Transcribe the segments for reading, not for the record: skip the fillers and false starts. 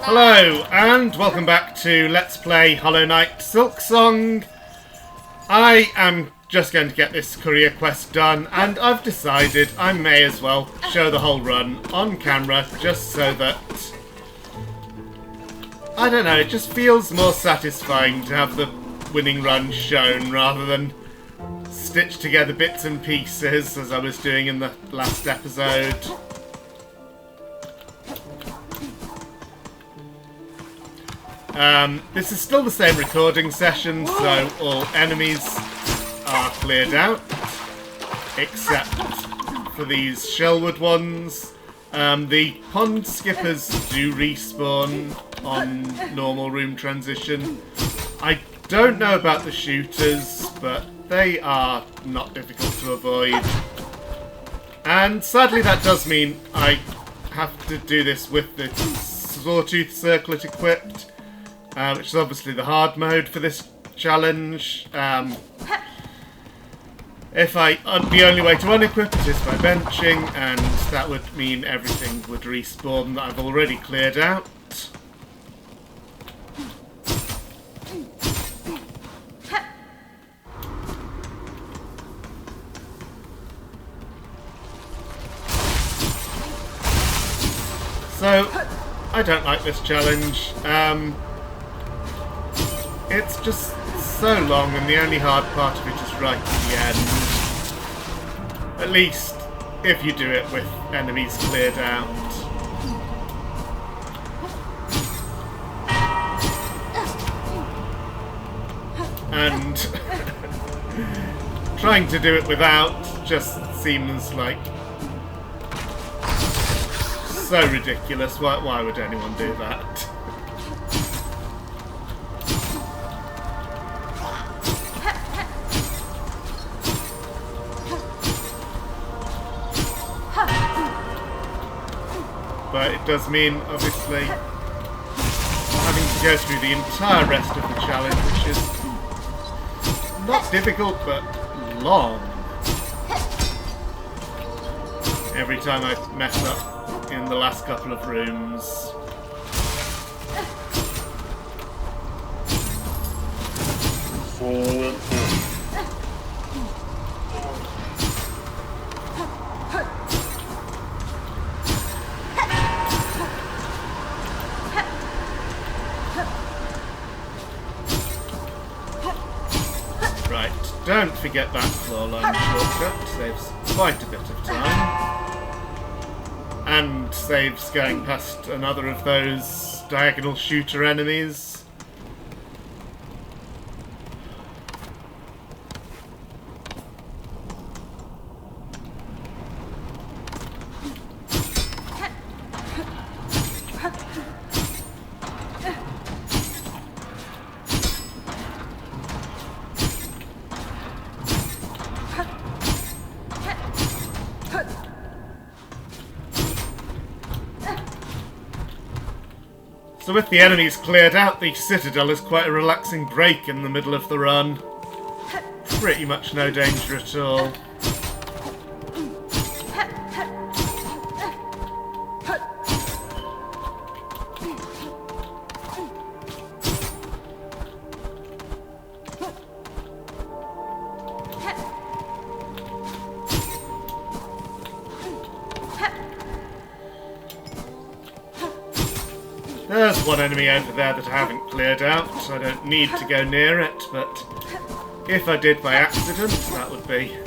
Hello, and welcome back to Let's Play Hollow Knight Silksong. I am just going to get this career quest done, and I've decided I may as well show the whole run on camera, just so that... I don't know, it just feels more satisfying to have the winning run shown, rather than stitch together bits and pieces, as I was doing in the last episode. This is still the same recording session, so all enemies are cleared out, except for these Shellwood ones. The pond skippers do respawn on normal room transition. I don't know about the shooters, but they are not difficult to avoid. And sadly that does mean I have to do this with the Sawtooth Circlet equipped. Which is obviously the hard mode for this challenge. The only way to unequip it is by benching, and that would mean everything would respawn that I've already cleared out. So, I don't like this challenge. It's just so long, and the only hard part of it is right at the end. At least, if you do it with enemies cleared out. And trying to do it without just seems like so ridiculous. Why would anyone do that? But it does mean, obviously, having to go through the entire rest of the challenge, which is not difficult, but long. Every time I mess up in the last couple of rooms. Don't forget that claw line shortcut, saves quite a bit of time. And saves going past another of those diagonal shooter enemies. So with the enemies cleared out, the Citadel is quite a relaxing break in the middle of the run. Pretty much no danger at all. There's one enemy over there that I haven't cleared out, so I don't need to go near it, but if I did by accident, that would be...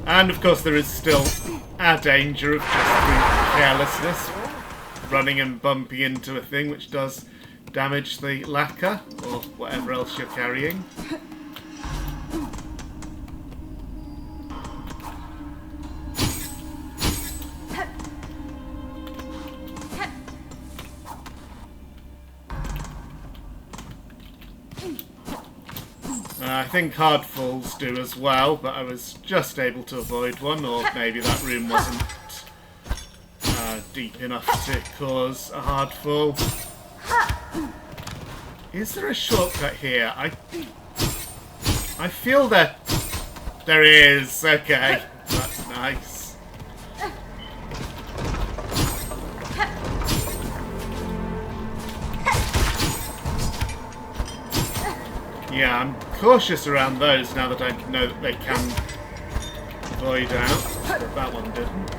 And of course there is still a danger of just through carelessness running and bumping into a thing which does damage the lacquer, or whatever else you're carrying. I think hard falls do as well, but I was just able to avoid one, or maybe that room wasn't deep enough to cause a hard fall. Is there a shortcut here? I feel that there is. Okay, that's nice. Yeah, I'm cautious around those now that I know that they can void out, but that one didn't.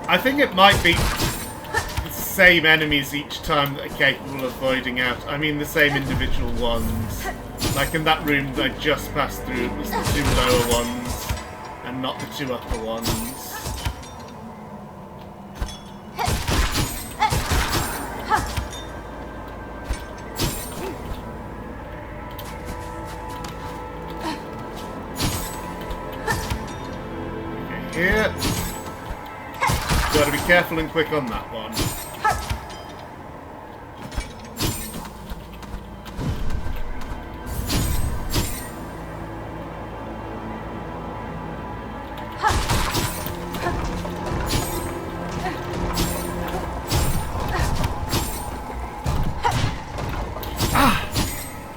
I think it might be the same enemies each time that are capable of voiding out. I mean the same individual ones. Like in that room that I just passed through, it was the 2 lower ones and not the 2 upper ones. Okay, here. Gotta be careful and quick on that one.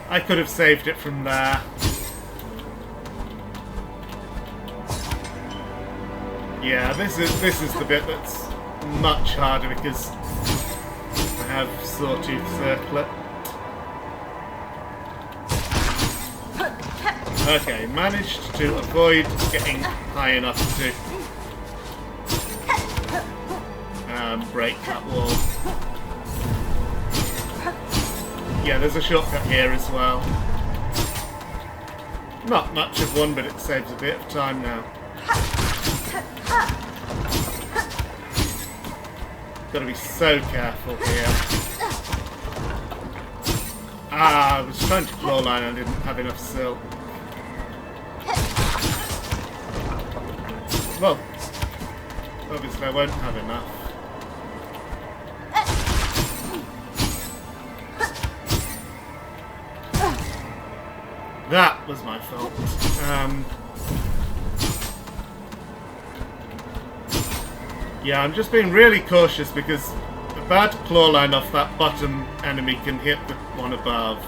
I could have saved it from there. Yeah, this is the bit that's much harder because I have Sawtooth Circlet. Okay, managed to avoid getting high enough to break that wall. Yeah, there's a shortcut here as well. Not much of one, but it saves a bit of time now. Gotta be so careful here. Ah, I was trying to claw line and I didn't have enough silk. Well, obviously I won't have enough. That was my fault. Yeah, I'm just being really cautious because a bad claw line off that bottom enemy can hit the one above.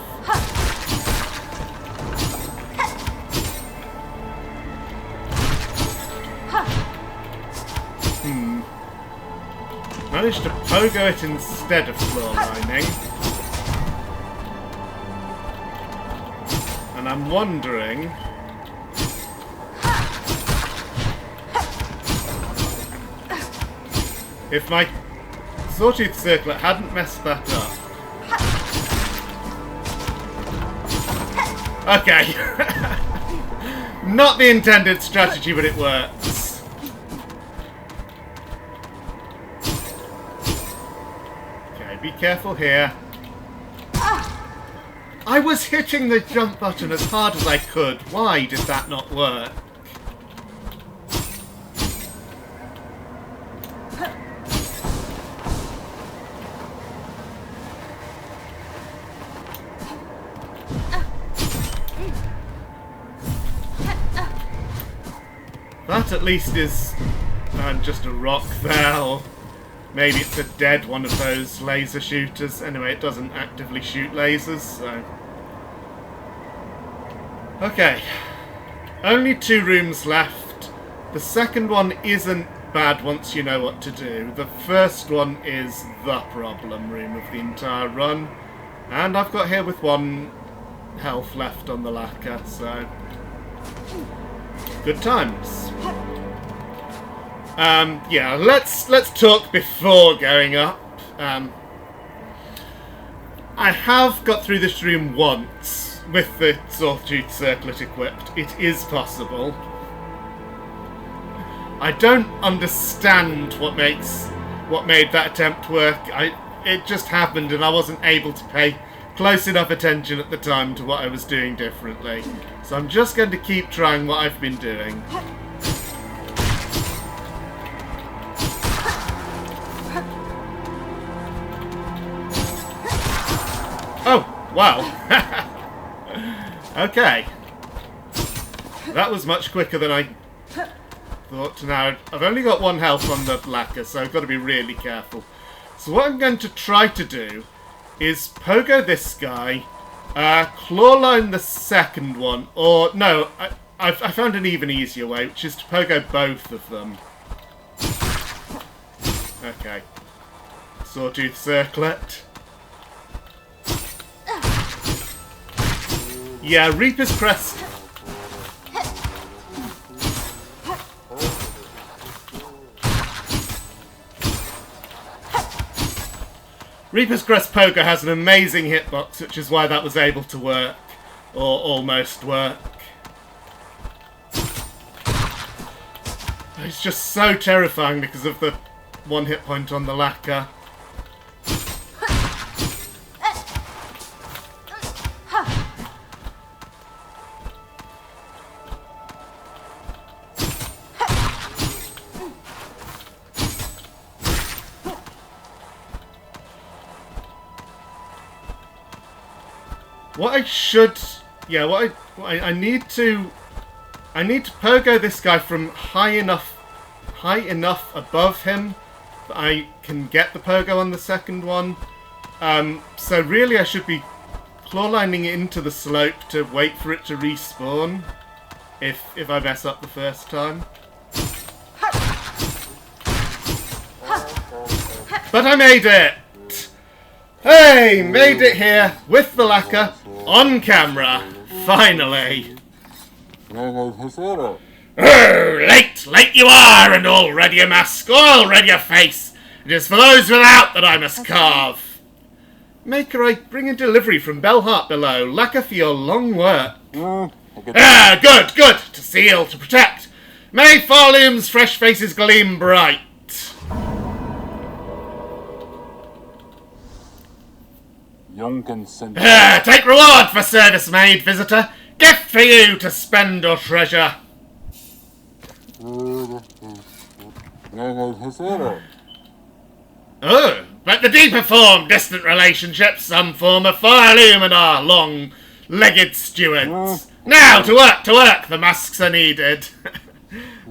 Managed to pogo it instead of claw lining. And I'm wondering if my Sawtooth Circlet hadn't messed that up. Okay. Not the intended strategy, but it works. Okay, be careful here. I was hitting the jump button as hard as I could. Why did that not work? That at least is just a rock there, or maybe it's a dead one of those laser shooters. Anyway, it doesn't actively shoot lasers, so... Okay. Only 2 rooms left. The second one isn't bad once you know what to do. The first one is the problem room of the entire run. And I've got here with 1 health left on the lacquer, so... Good times. Yeah, let's talk before going up. I have got through this room once with the Sawtooth Circlet equipped. It is possible. I don't understand what made that attempt work. It just happened and I wasn't able to pay close enough attention at the time to what I was doing differently. So I'm just going to keep trying what I've been doing. Oh! Wow. Okay. That was much quicker than I thought. Now, I've only got 1 health on the lacquer, so I've got to be really careful. So what I'm going to try to do is pogo this guy, clawline the second one, or no, I found an even easier way, which is to pogo both of them. Okay. Sawtooth circlet. Yeah, Reaper's Crest. Reaper's Crest Poker has an amazing hitbox, which is why that was able to work. Or almost work. It's just so terrifying because of the 1 hit point on the lacquer. What I should... Yeah, I need to pogo this guy from high enough above him that I can get the pogo on the second one. So really I should be clawlining it into the slope to wait for it to respawn if I mess up the first time. But I made it! Hey, made it here with the lacquer on camera, finally. Oh, late you are, and already a mask, already a face. It is for those without that I must carve. Maker, I bring a delivery from Bellheart below. Lacquer for your long work. Good. To seal, to protect. May Plasmium's fresh faces gleam bright. Take reward for service made, visitor. Gift for you to spend or treasure. Oh, but the deeper form, distant relationships, some form of Plasmium and our long-legged stewards. Now, to work, the masks are needed.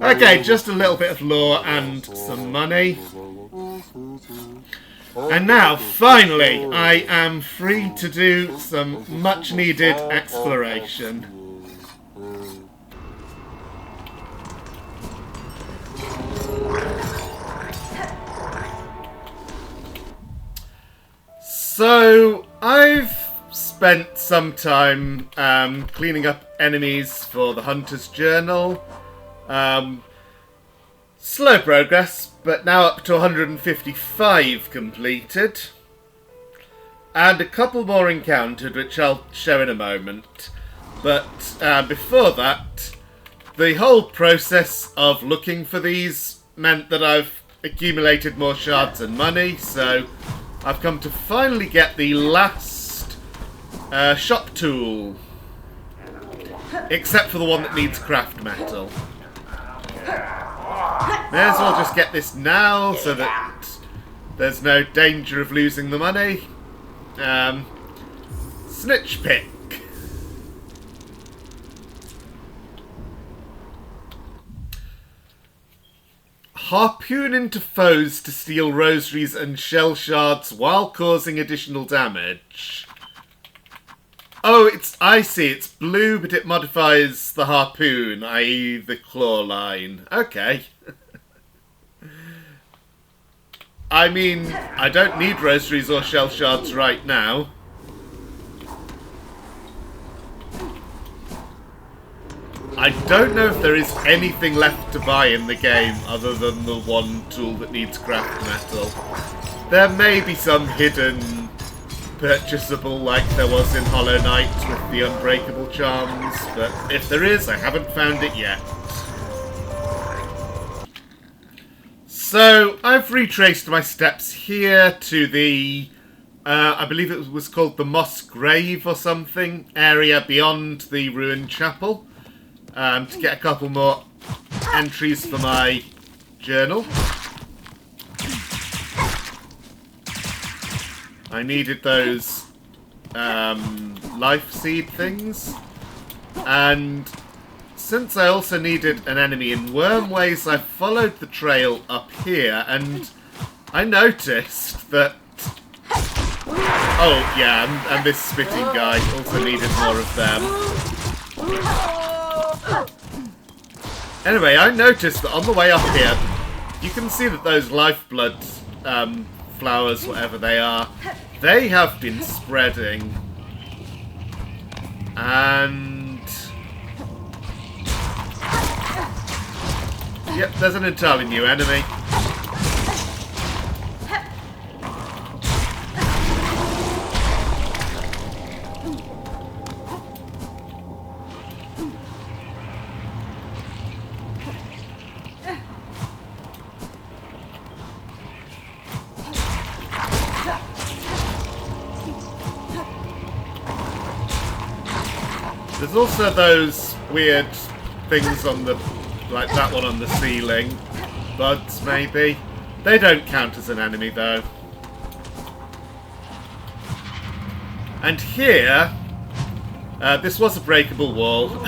Okay, just a little bit of lore and some money. And now, finally, I am free to do some much-needed exploration. So, I've spent some time cleaning up enemies for the Hunter's Journal. Slow progress, but now up to 155 completed. And a couple more encountered, which I'll show in a moment. But before that, the whole process of looking for these meant that I've accumulated more shards and money, so I've come to finally get the last shop tool. Except for the one that needs craft metal. May as well just get this now so that there's no danger of losing the money. Snitch pick. Harpoon into foes to steal rosaries and shell shards while causing additional damage. Oh, I see. It's blue, but it modifies the harpoon, i.e. the claw line. Okay. I mean, I don't need rosaries or shell shards right now. I don't know if there is anything left to buy in the game other than the one tool that needs craft metal. There may be some hidden purchasable like there was in Hollow Knight with the unbreakable charms, but if there is, I haven't found it yet. So, I've retraced my steps here to the, I believe it was called the Moss Grave or something, area beyond the ruined chapel, to get a couple more entries for my journal. I needed those life seed things. And since I also needed an enemy in Wormways, I followed the trail up here, and I noticed that... Oh, yeah, and this spitting guy also needed more of them. Anyway, I noticed that on the way up here, you can see that those lifeblood flowers, whatever they are, they have been spreading. And... Yep, there's an entirely new enemy. There's also those weird things on the... like that one on the ceiling. Buds, maybe. They don't count as an enemy, though. And here... this was a breakable wall.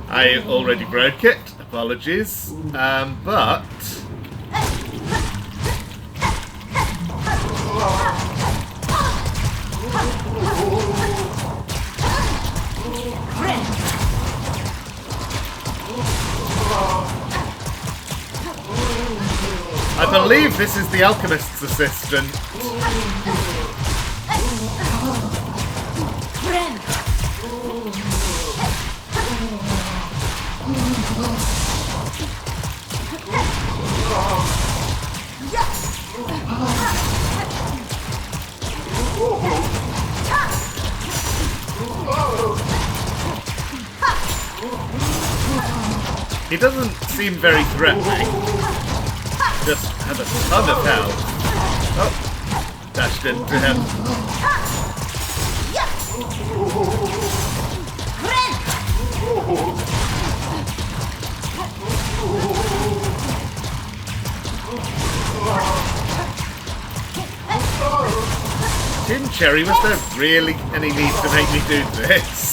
I already broke it. Apologies. But... I believe this is the alchemist's assistant. He doesn't seem very threatening. Just has a ton of health. Oh, dashed into him. Tin Cherry, was there really any need to make me do this?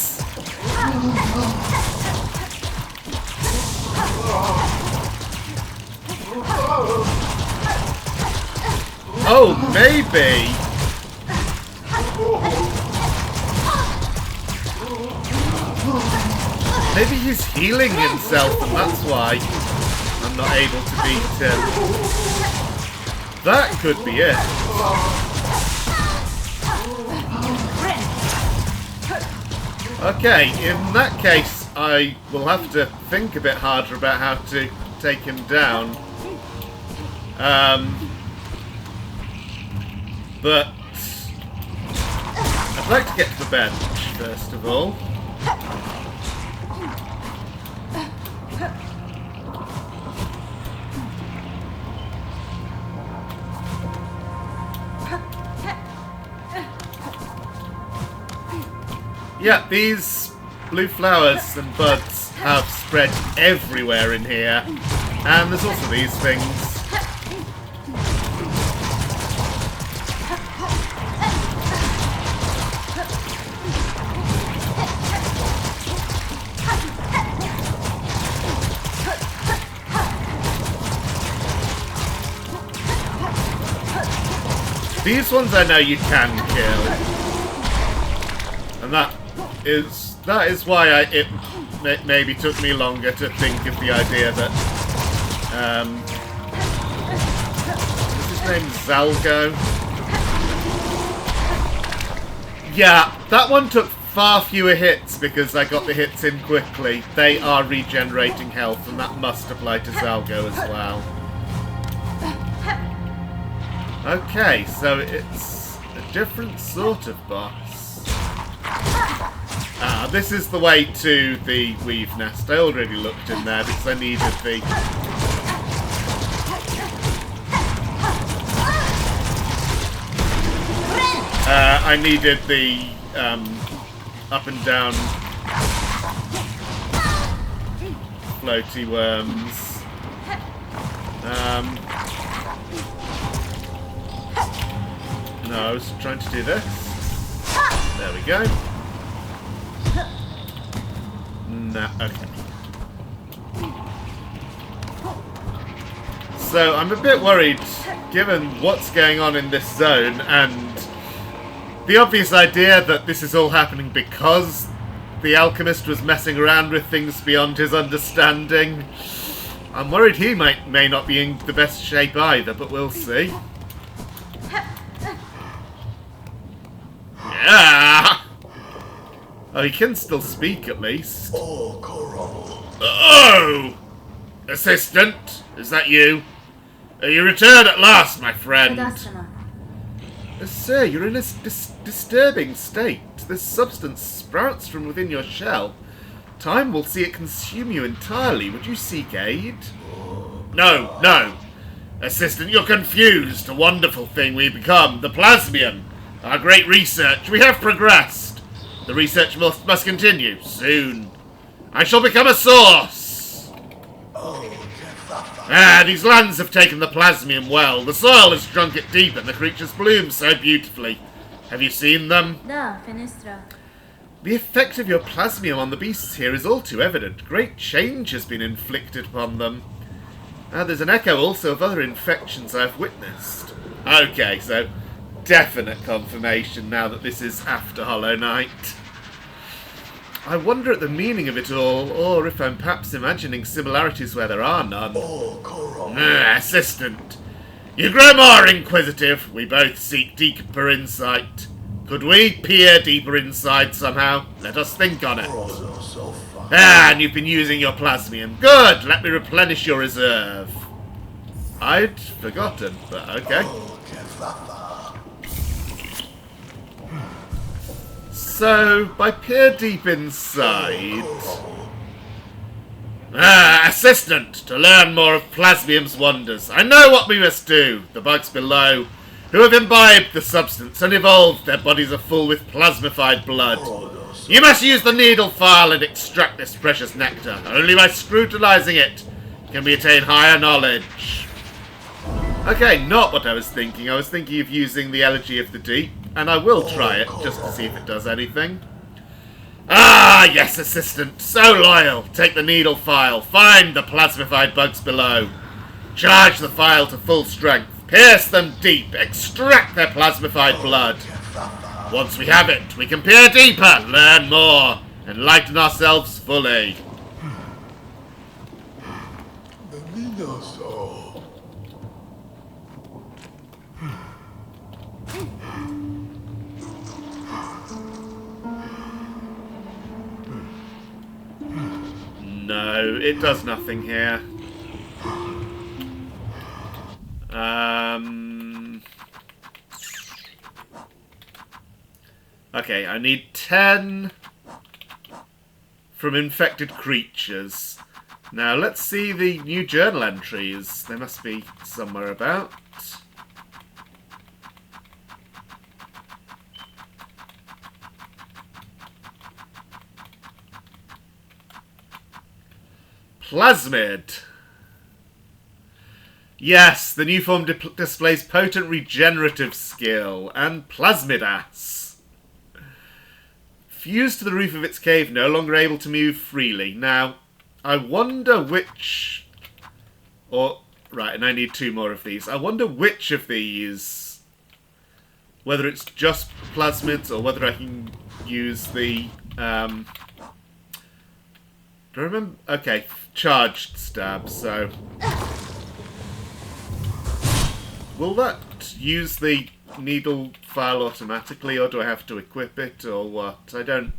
Oh, maybe. Maybe he's healing himself and that's why I'm not able to beat him. That could be it. Okay, in that case, I will have to think a bit harder about how to take him down. But I'd like to get to the bench, first of all. Yeah, these blue flowers and buds have spread everywhere in here. And there's also these things. These ones I know you can kill. And that is why it maybe took me longer to think of the idea that what's his name? Zalgo? Yeah, that one took far fewer hits because I got the hits in quickly. They are regenerating health, and that must apply to Zalgo as well. Okay, so it's a different sort of boss. Ah, this is the way to the weave nest. I already looked in there because I needed the... I needed the up and down floaty worms. No, I was trying to do this. There we go. No, okay. So I'm a bit worried, given what's going on in this zone, and the obvious idea that this is all happening because the alchemist was messing around with things beyond his understanding. I'm worried he may not be in the best shape either, but we'll see. Yeah! Oh, he can still speak at least. Oh! Assistant, is that you? You returned at last, my friend. Sir, you're in a disturbing state. This substance sprouts from within your shell. Time will see it consume you entirely. Would you seek aid? No, no. Assistant, you're confused. A wonderful thing we've become. The Plasmium. Our great research. We have progressed. The research must continue. Soon. I shall become a source. These lands have taken the Plasmium well. The soil has drunk it deep and the creatures bloom so beautifully. Have you seen them? The effect of your Plasmium on the beasts here is all too evident. Great change has been inflicted upon them. There's an echo also of other infections I've witnessed. Okay, so definite confirmation now that this is after Hollow Knight. I wonder at the meaning of it all, or if I'm perhaps imagining similarities where there are none. Assistant, you grow more inquisitive. We both seek deeper insight. Could we peer deeper inside somehow? Let us think on it. And you've been using your Plasmium. Good, let me replenish your reserve. I'd forgotten, but okay. So, by peer deep inside... Assistant, to learn more of Plasmium's wonders. I know what we must do. The bugs below, who have imbibed the substance and evolved, their bodies are full with plasmified blood. You must use the needle file and extract this precious nectar. Only by scrutinizing it can we attain higher knowledge. Okay, not what I was thinking. I was thinking of using the Elegy of the Deep, and I will try it, just to see if it does anything. Ah, yes, Assistant. So loyal. Take the needle file. Find the plasmified bugs below. Charge the file to full strength. Pierce them deep. Extract their plasmified blood. Once we have it, we can peer deeper, learn more, enlighten ourselves fully. No, it does nothing here. Okay, I need 10 from infected creatures. Now, let's see the new journal entries. They must be somewhere about. Plasmid. Yes, the new form displays potent regenerative skill and Plasmidas. Fused to the roof of its cave, no longer able to move freely. Now, I wonder which... Right, and I need 2 more of these. I wonder which of these... Whether it's just Plasmids or whether I can use the... Do I remember? Okay, charged stab, so... Will that use the needle file automatically, or do I have to equip it, or what? I don't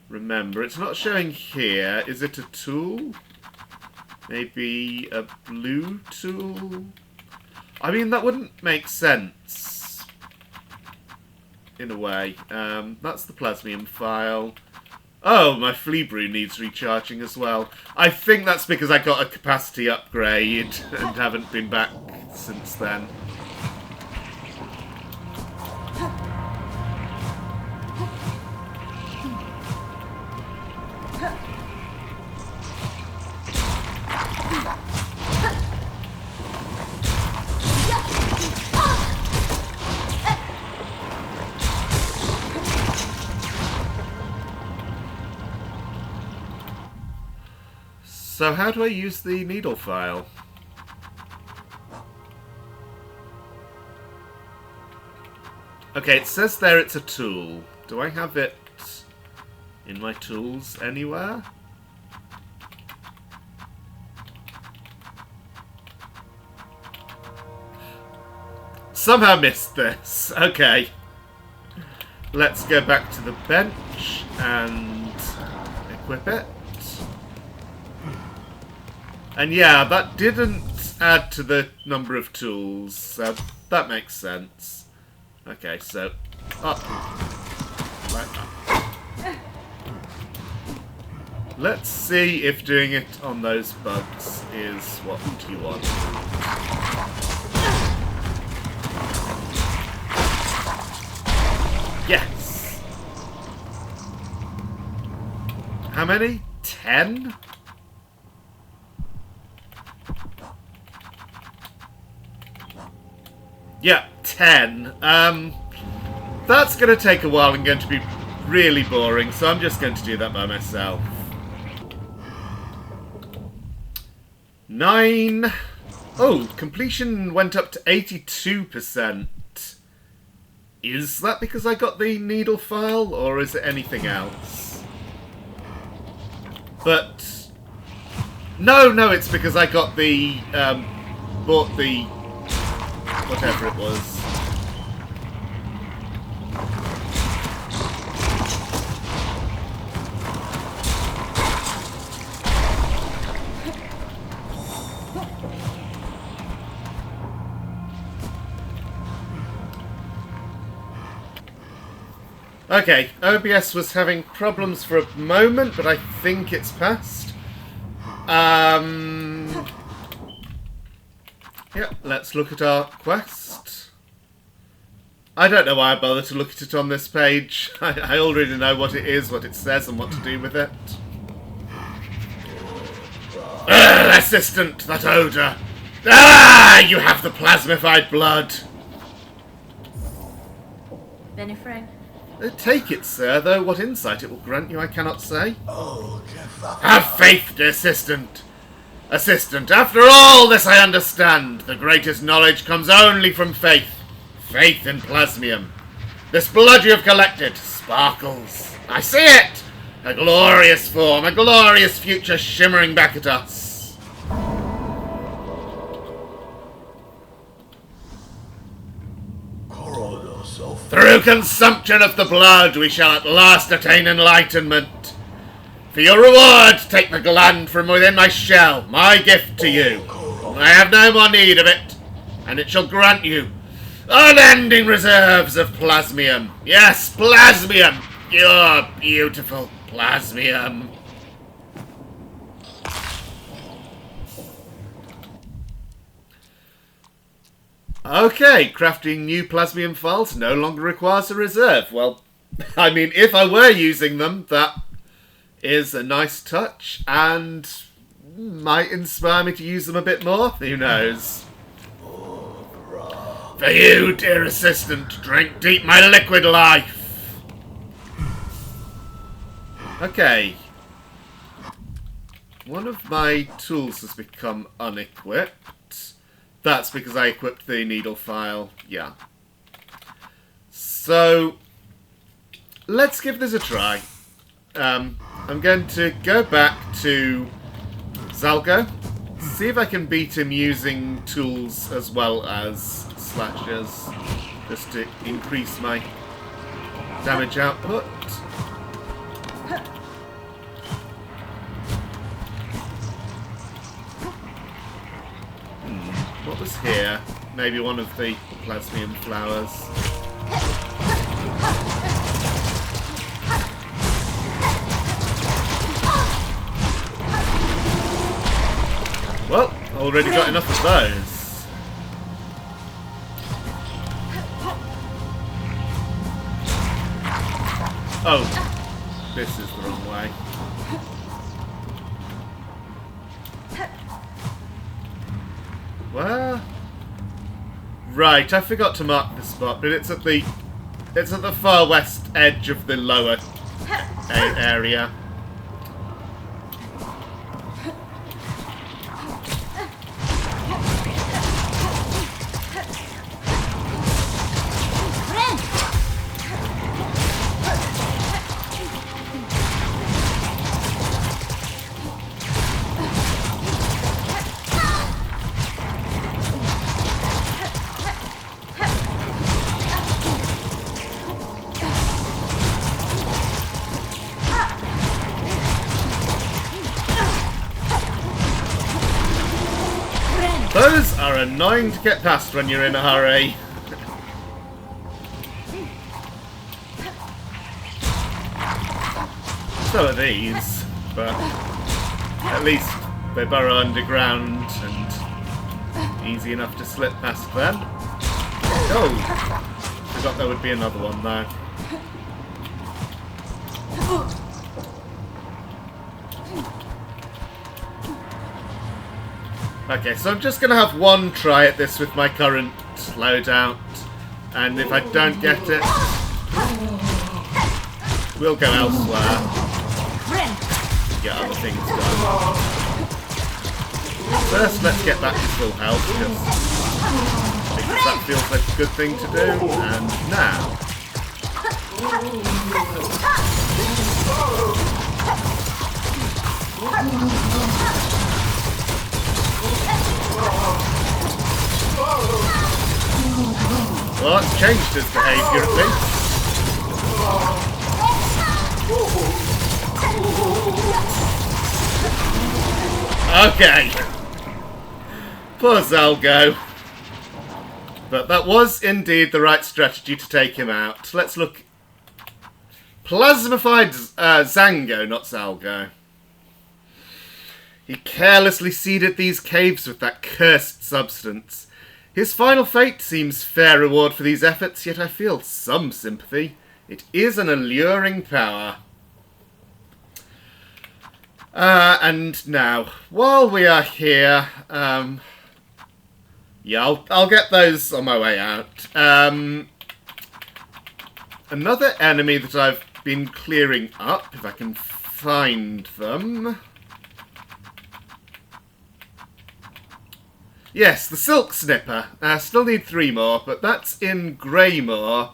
remember. It's not showing here. Is it a tool? Maybe a blue tool? I mean, that wouldn't make sense. In a way. That's the Plasmium file. Oh, my flea brew needs recharging as well. I think that's because I got a capacity upgrade and haven't been back since then. So how do I use the needle file? Okay, it says there it's a tool. Do I have it in my tools anywhere? Somehow missed this. Okay. Let's go back to the bench and equip it. And yeah, that didn't add to the number of tools, so that makes sense. Okay, so up. Like that. Let's see if doing it on those bugs is what you want. Yes! How many? 10? Yeah, 10. That's going to take a while and going to be really boring, so I'm just going to do that by myself. 9. Oh, completion went up to 82%. Is that because I got the needle file, or is it anything else? But no, it's because I got the bought the whatever it was. Okay, OBS was having problems for a moment, but I think it's passed. Yeah, let's look at our quest. I don't know why I bothered to look at it on this page. I already know what it is, what it says, and what to do with it. Assistant, that odour! Ah, you have the plasmified blood! Benefrey? Take it, sir, though what insight it will grant you I cannot say. Have faith, dear assistant. Assistant, after all this I understand. The greatest knowledge comes only from faith. Faith in Plasmium. This blood you have collected sparkles. I see it! A glorious form, a glorious future shimmering back at us. Through consumption of the blood we shall at last attain enlightenment. For your reward, take the gland from within my shell, my gift to you. I have no more need of it, and it shall grant you unending reserves of Plasmium. Yes, Plasmium! Your beautiful Plasmium. Okay, crafting new Plasmium files no longer requires a reserve. Well, I mean, if I were using them, that is a nice touch, and might inspire me to use them a bit more. Who knows? For you, dear assistant, drink deep my liquid life. Okay. One of my tools has become unequipped. That's because I equipped the needle file. Yeah. So, let's give this a try. I'm going to go back to Zalgo, see if I can beat him using tools as well as slashes, just to increase my damage output. What was here? Maybe one of the Plasmium flowers. Well, already got enough of those. Oh, this is the wrong way. Where? Right, I forgot to mark the spot, but it's at the far west edge of the lower area. Those are annoying to get past when you're in a hurry. So are these, but at least they burrow underground and easy enough to slip past them. Oh! Forgot there would be another one though. Okay, so I'm just going to have one try at this with my current loadout, and if I don't get it, we'll go elsewhere to get other things done. First, let's get back to full health, because that feels like a good thing to do, and now. Well, it's changed his behaviour at least. Okay. Poor Zalgo. But that was indeed the right strategy to take him out. Let's look. Plasmified Zango, not Zalgo. He carelessly seeded these caves with that cursed substance. His final fate seems fair reward for these efforts, yet I feel some sympathy. It is an alluring power. And now, while we are here, yeah, I'll get those on my way out. Another enemy that I've been clearing up, if I can find them. Yes, the Silk Snipper. Still need 3 more, but that's in Greymore.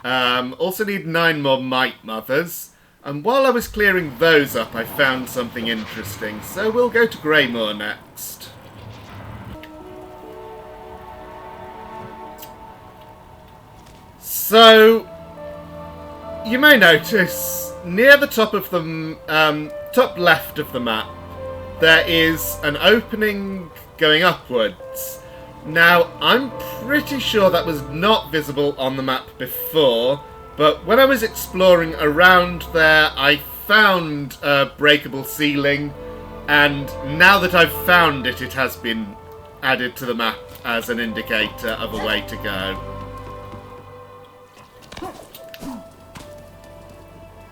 Also need 9 more Might Mothers. And while I was clearing those up, I found something interesting. So we'll go to Greymore next. So, you may notice, near the top of the top left of the map, there is an opening going upwards. Now, I'm pretty sure that was not visible on the map before, but when I was exploring around there, I found a breakable ceiling, and now that I've found it, it has been added to the map as an indicator of a way to go.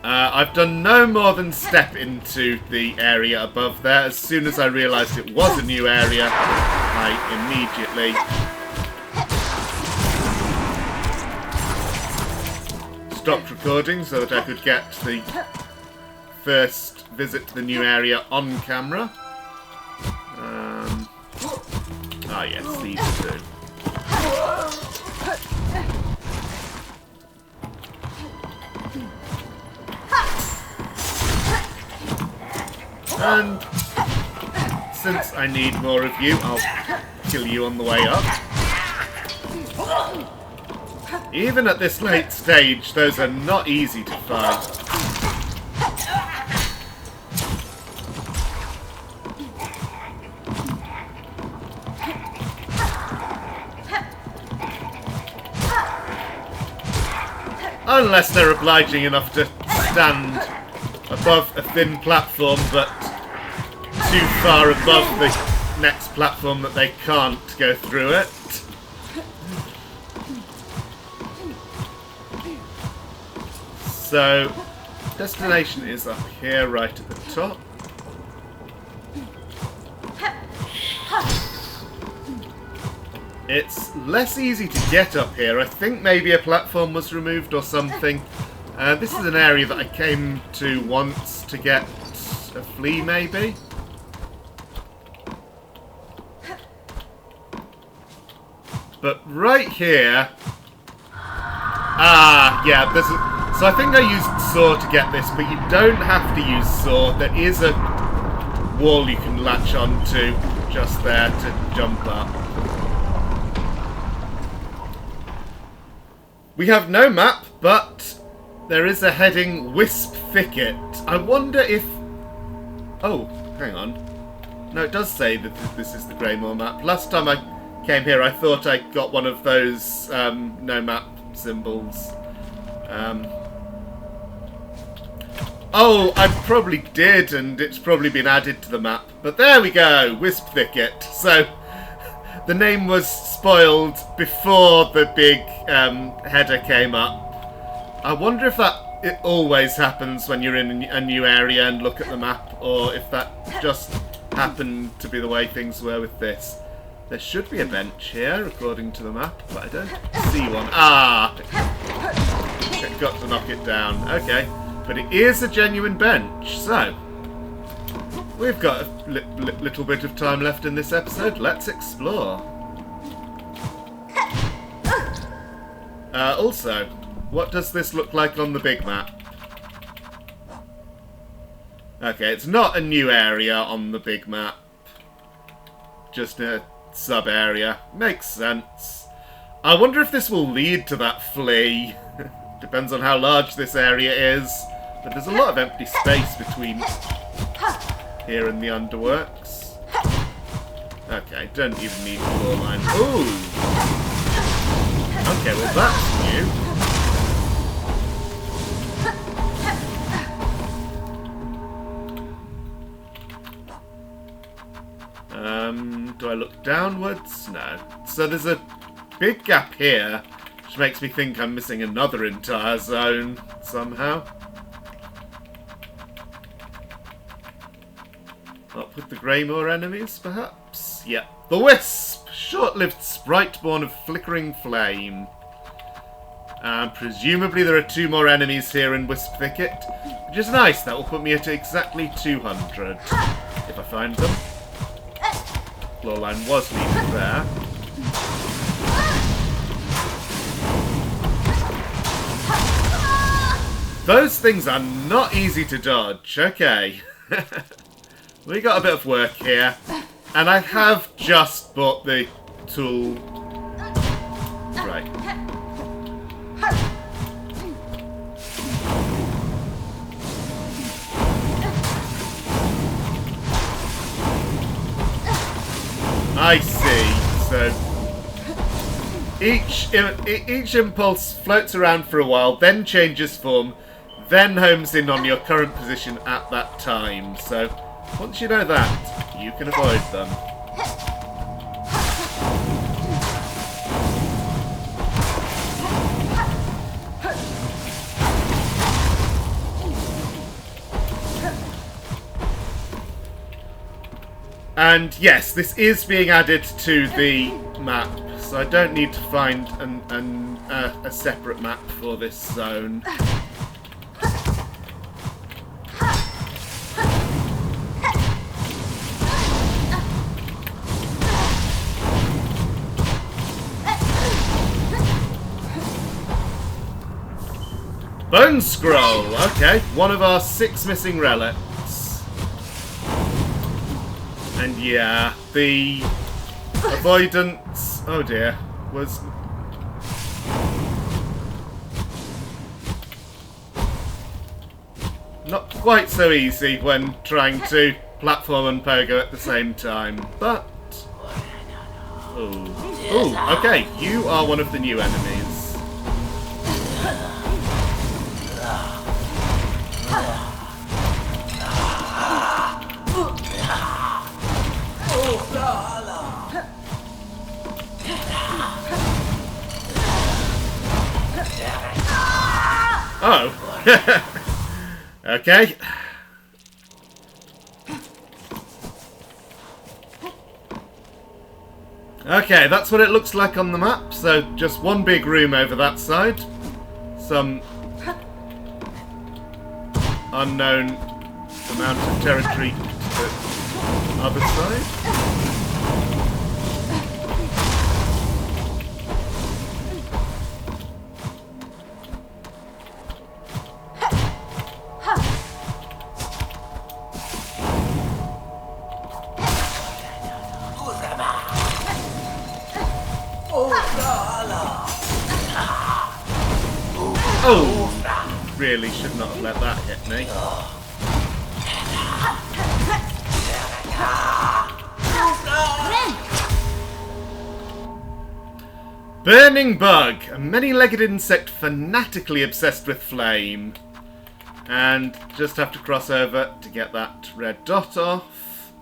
I've done no more than step into the area above there. As soon as I realised it was a new area, I immediately stopped recording so that I could get the first visit to the new area on camera. Ah yes, these two. And since I need more of you, I'll kill you on the way up. Even at this late stage, those are not easy to fight. Unless they're obliging enough to stand above a thin platform, but too far above the next platform that they can't go through it. So, destination is up here, right at the top. It's less easy to get up here. I think maybe a platform was removed or something. This is an area that I came to once to get a flea, maybe? But right here... Ah, yeah, there's a... So I think I used saw to get this, but you don't have to use saw. There is a wall you can latch onto just there to jump up. We have no map, but there is a heading Wisp Thicket. I wonder if... Oh, hang on. No, it does say that this is the Greymore map. Last time I came here, I thought I got one of those no map symbols. Oh, I probably did, and it's probably been added to the map. But there we go, Wisp Thicket. So, the name was spoiled before the big header came up. I wonder if it always happens when you're in a new area and look at the map, or if that just happened to be the way things were with this. There should be a bench here, according to the map, but I don't see one. Ah! I've got to knock it down. Okay. But it is a genuine bench, so we've got a little bit of time left in this episode. Let's explore. Also, what does this look like on the big map? Okay, it's not a new area on the big map. Just a sub-area. Makes sense. I wonder if this will lead to that flea. Depends on how large this area is. But there's a lot of empty space between here and the underworks. Okay, don't even need floor line. Ooh! Okay, well that's new. Do I look downwards? No. So there's a big gap here, which makes me think I'm missing another entire zone somehow. Up with the Greymore enemies, perhaps? Yep. The Wisp! Short-lived sprite born of flickering flame. And presumably there are 2 more enemies here in Wisp Thicket, which is nice. That will put me at exactly 200, if I find them. Floor line was needed there. Those things are not easy to dodge. Okay. We got a bit of work here, and I have just bought the tool. Right. I see. So each impulse floats around for a while, then changes form, then homes in on your current position at that time. So once you know that, you can avoid them. And yes, this is being added to the map, so I don't need to find a separate map for this zone. Bone Scroll! Okay, one of our 6 missing relics. And yeah, the avoidance, oh dear, was not quite so easy when trying to platform and pogo at the same time, but ooh, okay, you are one of the new enemies. Oh. Okay. Okay, that's what it looks like on the map. So just one big room over that side. Some unknown amount of territory to the other side. Oh! Really should not have let that hit me. Burning bug, a many-legged insect fanatically obsessed with flame. And just have to cross over to get that red dot off.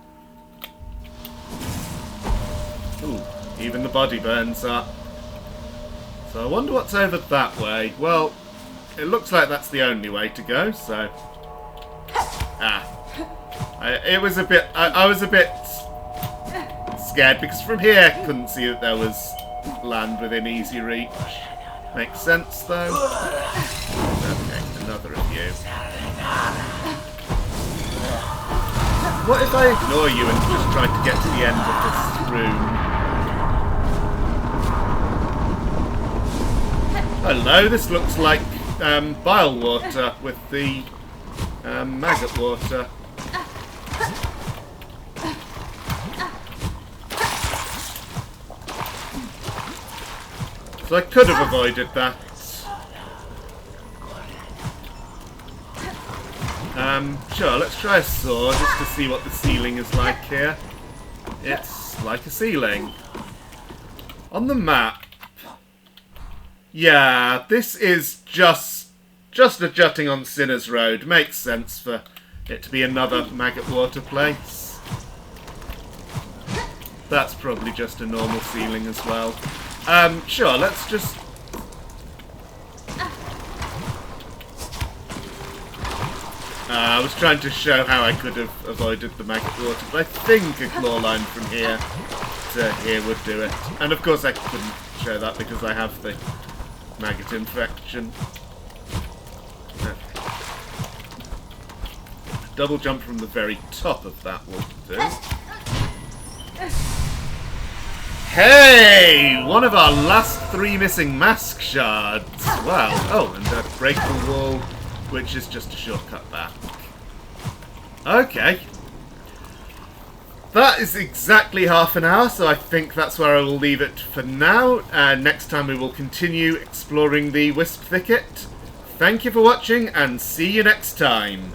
Ooh, even the body burns up. So I wonder what's over that way. Well, it looks like that's the only way to go, so... I was a bit scared because from here I couldn't see that there was land within easy reach. Makes sense though. Okay, another of you. What if I ignore you and just try to get to the end of this room? Hello, this looks like bile water with the maggot water. So I could have avoided that. Sure, let's try a saw just to see what the ceiling is like here. It's like a ceiling. On the map, yeah, this is just a jutting on Sinner's Road. Makes sense for it to be another maggot water place. That's probably just a normal ceiling as well. Sure, let's just... I was trying to show how I could have avoided the maggot water, but I think a claw line from here to here would do it. And of course I couldn't show that because I have the maggot infection. Okay. Double jump from the very top of that will do. Hey! One of our last 3 missing mask shards. Wow. Oh, and a breakable wall, which is just a shortcut back. Okay. That is exactly half an hour, so I think that's where I will leave it for now. Next time we will continue exploring the Wisp Thicket. Thank you for watching, and see you next time.